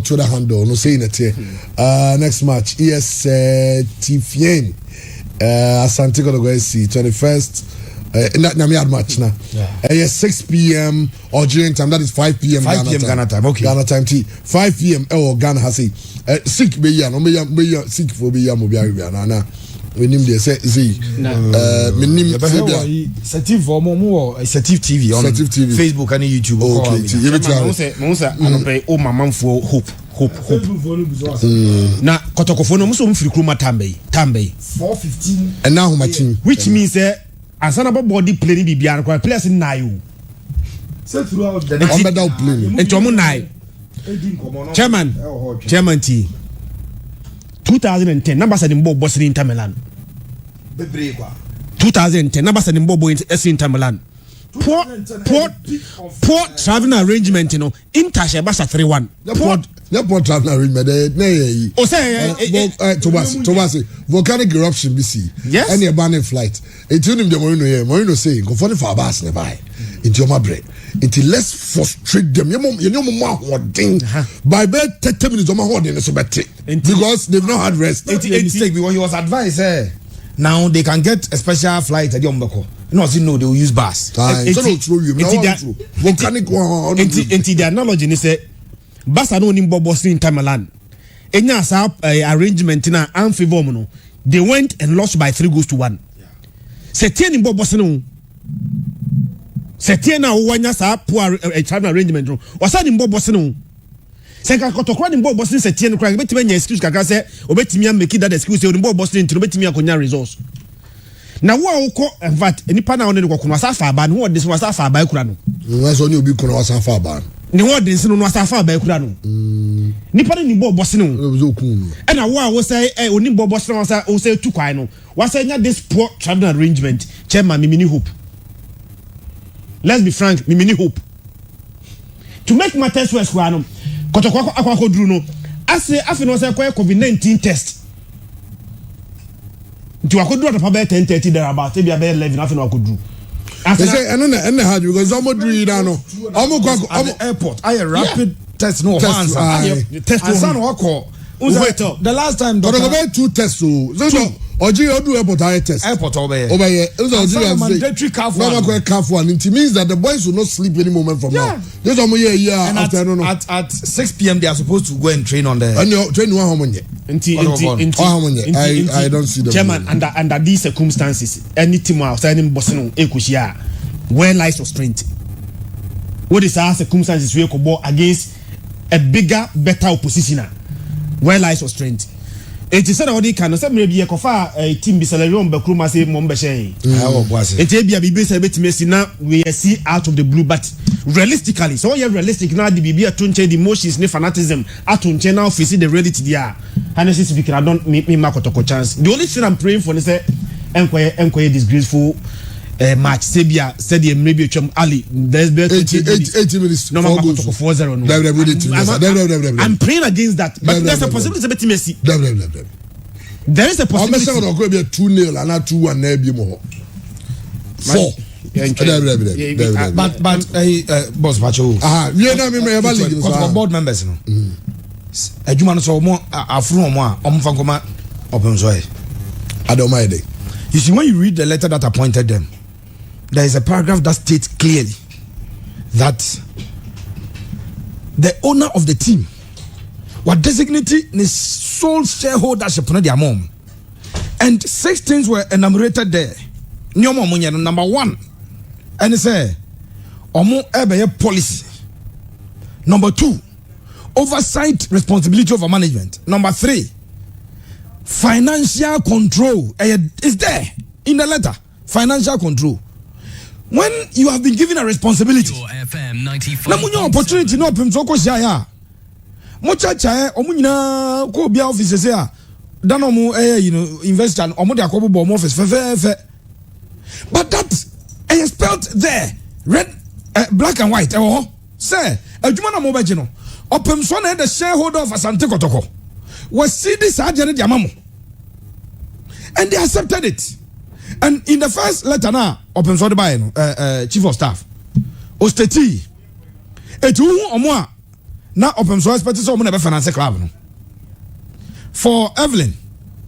Twitter handle. No saying it here. Next match. Yes, Tifien. Asante OakSc 21st. Namiad match now. Yes, 6 p.m. Algerian time. That is 5 p.m. 5 p.m. Ghana time. Okay. Ghana time. 5 p.m. Ghana has a sick be ya. No be ya sick for be ya. Mo be ya na. We name the say me name Sativ for mo Sativ TV on Facebook and YouTube. Okay. Mo say anope o mamamfo hope. Na Kotoko no muso mfiri kroma tambe 4:15 and now matching, which means asana body playing bibia no players na you say throughout the better playing and tomo nai chairman T 2010 number said mbo boss in Inter Milan 2010 number said mbo boss in Inter Milan poor traveling arrangement you know Inter Shebasa 3-1 poor traveling arrangement o say Thomas volcanic eruption BC yes any abandoned flight it you him the Morino say go for the far bus nearby into your bread until let's frustrate them you know more holding by bed 30 minutes on my holding so better because they've not had rest it's a mistake because he was advised now they can get a special flight at Yombako. No, they will use bus. Volcanic one. Into the analogy, they say, bus are no in Boston in Tamalan. Any arrangement in an unfavorable. They went and lost by 3-1. Setien in Boston. Setien now one year poor travel arrangement. Or sudden Boston. Seka Kotoko in Boston Setien crying, bet me excuse Kaka say, or bet me make that excuse in Boston to bet me a conya resource. Now, what in fact, any panel on the Wasafa ban, what this was far by Kurano. Was only be Kunawasafa ban. No, what this no was far by Kurano. Nippon in Boston. And I was say, only Boston was say to Quino. Was saying this poor travel arrangement, Chairman Mimini Hope. Let's be frank, Mimini Hope. To make matters worse, Quano, Kotoko Aquaco Druno, I say, I feel COVID-19 test. Do I could do it about 10:30 there about maybe about 11 after I could do. They say and then how you because almost do it now. Almost airport. I rapid test no answer. Test the last time but I got 2 tests so Oji odu airport eye test. Airport obeye. Oji mandatory car for. Never car for and it means that the boys will not sleep any moment from now. This one year after no. At 6 p.m. they are supposed to go and train on the. And you train one harmony. I don't see them. Chairman, under these circumstances, any team outside him bossing ekushia, where lies restraint? What is our circumstances we could go against a bigger, better opposition? Where lies restraint? It is said already can say maybe a kofa a team be salarium Bakruma say Mombashe. It may be a BB Sabet now we see out of the blue, but realistically, so you're realistic now the BB Atunche, the emotions, the fanatism, Atunche now face the reality there. Honestly speaking, I don't make me Kotoko chance. The only thing I'm praying for is a enquire disgraceful match. Sebia said maybe Ali. There's 80 minutes. No, 4-0. I'm praying against that. But there's a possibility of Messi. There is a possibility. I'm going to be 2-0 and not 2-1 maybe more. 4. But boss Pacho. You know me board members no. Adwuma no so mo afro mo a omfankoma opensoe. I don't mind it. You see, when you read the letter that appointed them, there is a paragraph that states clearly that the owner of the team was designated the sole shareholdership on their mom, and 6 things were enumerated there. Number 1, and it say, omo ebe policy. Number 2, oversight responsibility over management. Number 3, financial control is there in the letter. Financial control. When you have been given a responsibility, na munyo opportunity no pem so ko sia mo chacha omo nyina ko bia office se a dan omo investor omo de akobo mo office fe. But that is spelled there, red, black and white. Say, adwuma na mo ba no. Opem so na the shareholder of Asante Kotoko was see this agent Yamamo, and they accepted it. And in the first letter now, Opem so by chief of staff, Osteti, etu omwa na Opem so expect so mo na be finance club no. For Evelyn,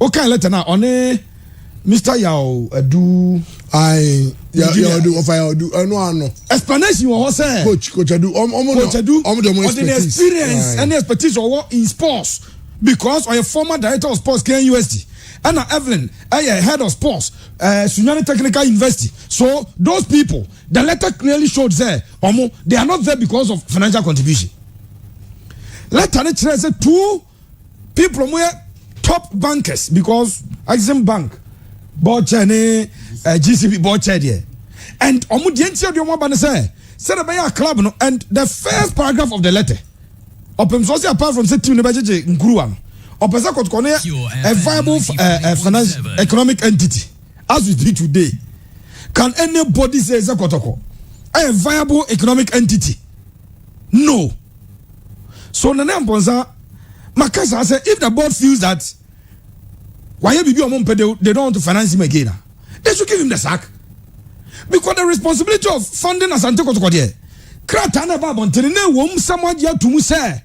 okay letter now on Mr. Yao Adu. No. Explanation was say Coach Adu. The experience and expertise in sports because I a former director of sports KNUST. And Evelyn, head of sports, Sunyani Technical University. So those people, the letter clearly showed there, they are not there because of financial contribution. Letter says 2 people were top bankers because Exim Bank. GCB board chair there. And Omudientia do one say said about club no, and the first paragraph of the letter. Opem so apart from say team ne beje Nkruwa. Opesa Kotoko a viable finance economic entity as we speak today. Can anybody say Kotoko a viable economic entity? No. So Nana Mponza Makasa said if the board feels that why they don't want to finance him again, they should give him the sack. Because the responsibility of funding Asante Kotoko there. Kratana Babon, Tene, someone here to say,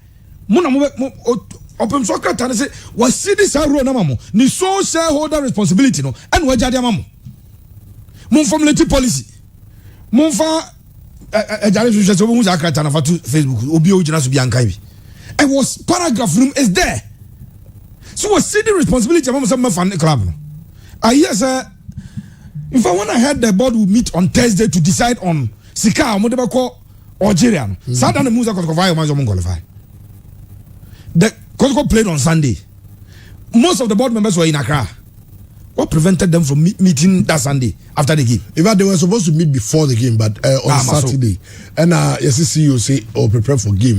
Opem so Kratana say, was see this Namamo, ni so shareholder responsibility, no, and Wajadia Mamu. Monformulity policy. Monfa, a director who's a Kratana for Facebook, Obio Jonas Biancavi. And was paragraph room is there. So we see the responsibility of some fan club. I hear sir, in fact when I heard the board will meet on Thursday to decide on Sika Modebako or Algerian. Saturday the Musa Kotoko qualify. The Kotoko played on Sunday. Most of the board members were in Accra. What prevented them from meeting that Sunday after the game? In fact, they were supposed to meet before the game, but on Saturday. And you say, prepare for game.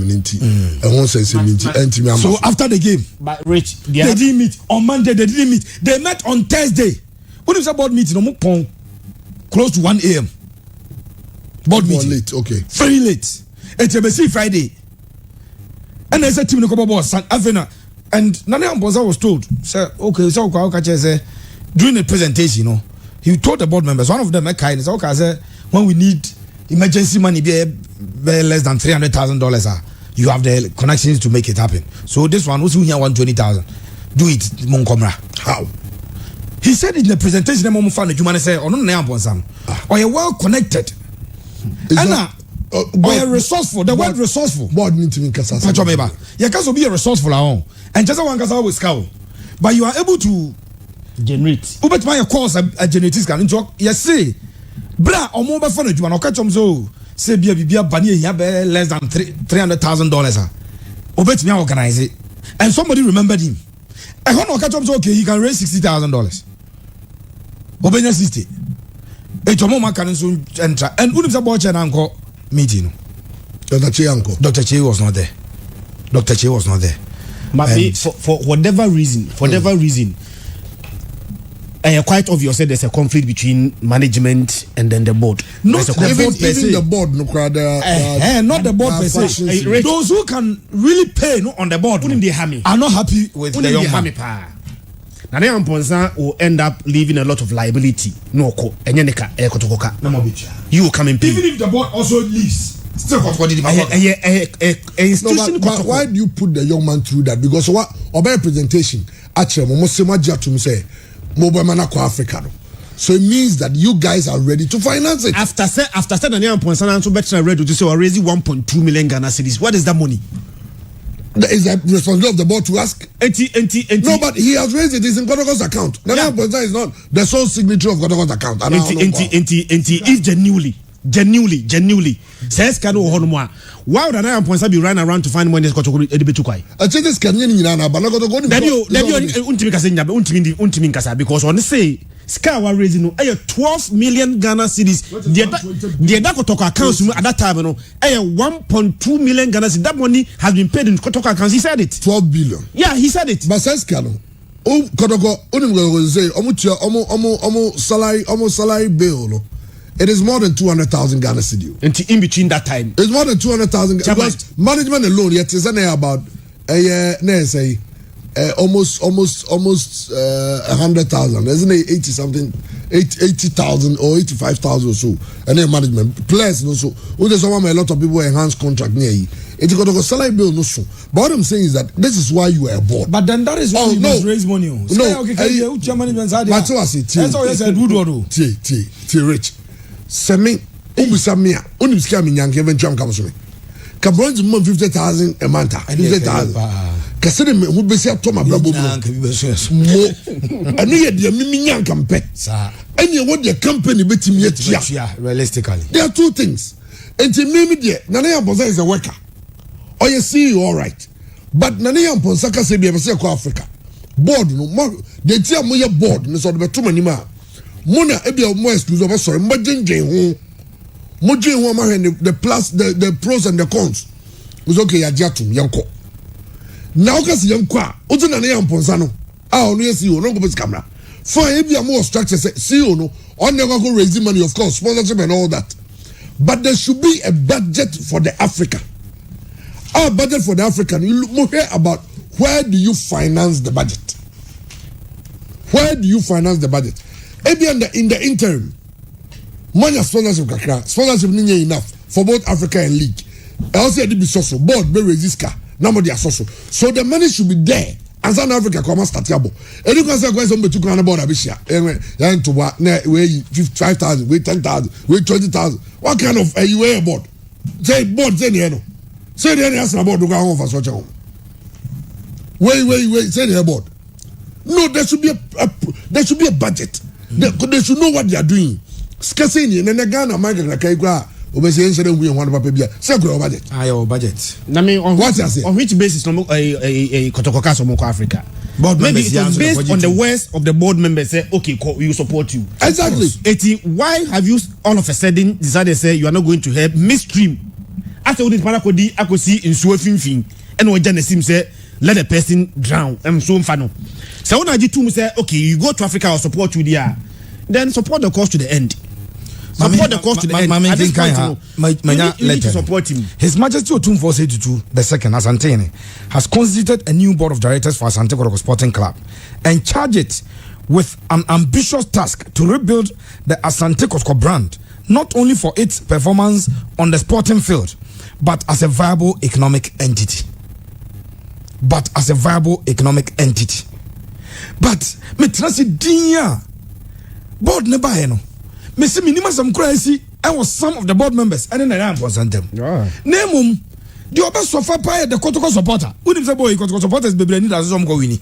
So after the game, but Rich, they didn't meet. On Monday, they didn't meet. They met on Thursday. When is the board meeting? Close to 1 a.m. Board meeting. Late, okay. Very late. It's a Friday. And there's a team in the boss, and Nana Mponza was told, say, okay, so say, during the presentation, he told the board members, one of them, when we need emergency money, be less than $300,000, you have the connections to make it happen. So this one, also here 120,000. Do it, Monkomra. How? He said in the presentation, the moment found the human say, "Oh no, no, no, or you're well connected." And or you're resourceful. The word resourceful. Board need to be kasa. You can be a resourceful and just one kasa with scout, but you are able to generate. Ubet my course a genetics can enjoy. Yes, say, bra or more for the human or catch so. Say be a bunny less than $300,000. Ubet me organize it, and somebody remembered him. I want to catch up so okay, he can raise $60,000. Obenya 60. Echomoma can soon enter. And Udim Sabocha and Uncle meeting. Dr. Che was not there. Dr. Che was not there. But for whatever reason, quite obvious that there's a conflict between management and then the board. Not the board per se. Even the board, no, not the board per se. Those who can really pay on the board are not happy with the young man. Now, the Amponsa will end up leaving a lot of liability. No, Enyaneka, Kotoko. You will come and pay. Even if the board also leaves, still what did institution. But why do you put the young man through that? Because what about presentation? Actually, say mobile manako Africa. So it means that you guys are ready to finance it. After Daniel Amponsa so better ready to say we're raising 1.2 million Ghana cedis. What is that money? Is that responsibility of the board to ask? No, but he has raised it. It's in Kotoko's account. Daniel Amponsa is not the sole signature of Kotoko's account. If genuinely says Kano Honma, why would Daniel Amponsa be running around to find money? Kotoko Edibetukai. I think this can because on the say Sky was raising 12 million Ghana cedis. The Kotoko accounts at that time, 1.2 million Ghana cedis. That money has been paid in Kotoko accounts. He said it. 12 billion. Yeah, he said it. But says Kano, Kotoko, salary bill. It is more than 200,000 Ghana cedis. And in between that time, it's more than 200,000. Because management alone, yet is about almost 100,000. Isn't it 80,000 or 85,000 or so? And then management plus no so. There's a lot of people enhance contract near you. It's got a salary bill no so. But what I'm saying is that this is why you are bored. But then that is why you must raise money. No, that's all I said. T rich. Semi Ubusamia, Uniskami Yank, even Jam comes with me. Cabron's 50,000 a month. 50,000. Cassidy would be said to my brother. And yet, the Mimian campaign. And you want your company betting yet. Realistically, there are two things. And to me, Nana Ponsa is a worker. Or you see you all right. But Nana Ponsaka say, be a Africa. Board, no more. They tell me your board, no sort of too many more. Mona ebia more exclusive of sorry mojin the plus the pros and the cons was okay ya jatum yanko now cause yanko otu na ya Amponsa no onu yes you no go put camera for ebia more structure say CEO no on never go raise money of course sponsorship and all that but there should be a budget for the Africa. Our budget for the African, you look more here about where do you finance the budget? Where do you finance the budget? In the interim, money sponsorship kakra. Sponsorship ninja enough for both Africa and League. I also had to be social. Board be resistka. Nobody are social. So the money should be there. And South Africa come start yabo. And you can say go some betu kana board abishia. Yan to what? We 5,000, we 10,000, we 20,000. What kind of you wear board? Say board say no. Say the answer about to go home for such a home. Wait. Say the board. No, there should be a budget. They should know what they are doing. Skasini and then Ghana American Kaigua obedience and we want to say budget. Your budget. I mean on which basis Kotoko Kasomoko Africa? Board maybe it was based on the words of the board members say okay we will support you. Exactly. Why have you all of a sudden decided to say you are not going to help midstream? After we did Panakodi Akosi in Suefin and what Janesim say let the person drown and so fano. So when I do say okay you go to Africa I'll support you there, then support the cause to the end. Support the cause to the end. At this point, you need to support him. His Majesty Otumfuo the second Asante has constituted a new board of directors for Asante Kotoko Sporting Club and charged it with an ambitious task to rebuild the Asante Kotoko brand, not only for its performance on the sporting field, but as a viable economic entity. but me trust dia board ne ba no me se minimum some crazy I was some of the board members and then I am for Asante name the oba sofa pa the Kotoko supporter who say boy Kotoko supporters be need as some go win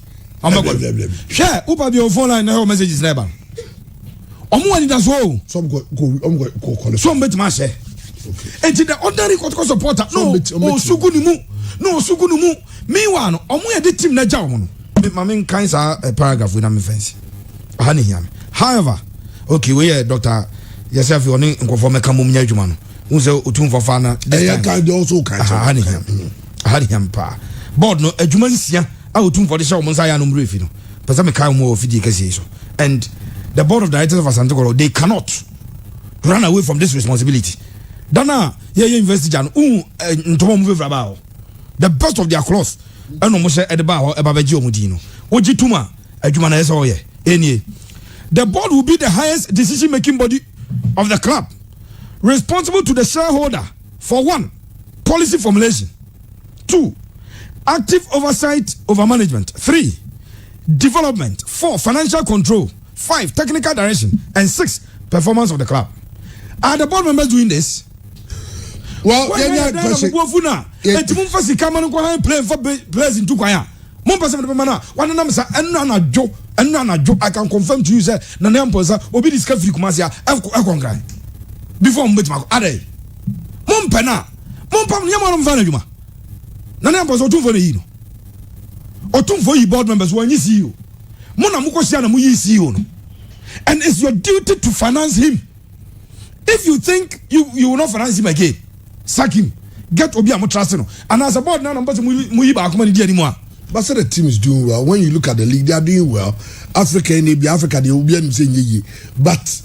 share upa be on phone line na messages never omo wani da so some go some bet ma share and the ordinary Kotoko supporter no suguni mu meanwhile no omo ye the team na ja omo no ma men kan sa paragraph we na me fancy ahani hiam however okay we here doctor yourself you need nkofo meka mum nya adwuma no who say otum for fana eh can also can ahani hiam pa board no adwuma nsia a otum for the show monsa ya no mrefi no pesa me kan mo ofidi kase so and the board of directors of Asante they cannot run away from this responsibility dana ye university jan ntomo move about the best of their clothes eno mo she edeba ho ebabaji omudi no ogituma adwuma na yeso ye enie the board will be the highest decision making body of the club, responsible to the shareholder for 1, policy formulation, 2, active oversight over management, 3, development, 4, financial control, 5, technical direction, and 6, performance of the club. Are the board members doing this? Well, players in Tukwaya. Mon person de mana wana na msa enna na jo I can confirm to you say na na mposa obi discovery kumasi akongran before mbet mako ade mon pena mon pam nyama no mfa na djuma na na mposa otumfo na yi no otumfo yi board members wanyi CEO mo na muko sia na mu yi CEO no and it's your duty to finance him. If you think you will not finance him again, sack him, get obi am trust no and as a board na mposa mu yi ba akoma ni di animo. But so the team is doing well. When you look at the league, they are doing well. Africa, Africa, they will be saying but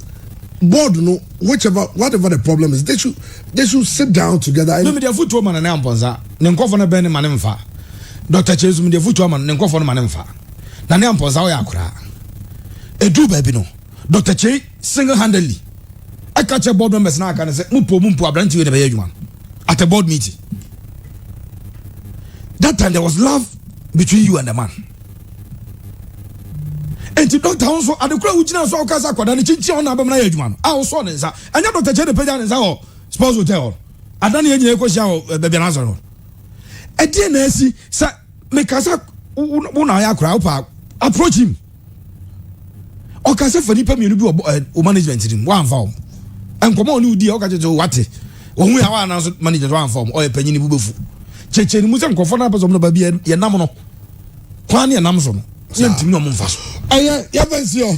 board, whatever the problem is, they should sit down together. No, media football man and Amponza. Nenkofona Ben Manemfa. Dr. Chesum, the football man, Nenkofona Manemfa. Nanemponza Yakura. A do baby no. Dr. Che single-handedly. I catch a board members now and say, Mumpu, I brand you the Bayuman at a board meeting. That time there was love between you and the man. And to Dr. also at the crowd which now saw Casako and the on Abama Edman. I was on and I Dr. Chen Pedan is our sports hotel. I don't need any question the Benazaro. A DNS, sir, make us a crowd approach him. Or Casa for Nipa management in one form. And come on, you dear Okajo Wati. When we have announced manager one form or a penny bufu. Chechen Musan Kofana Basom Babi and Yanamano. Kwani and Amazon. Sent no Mumfas. Yavencio.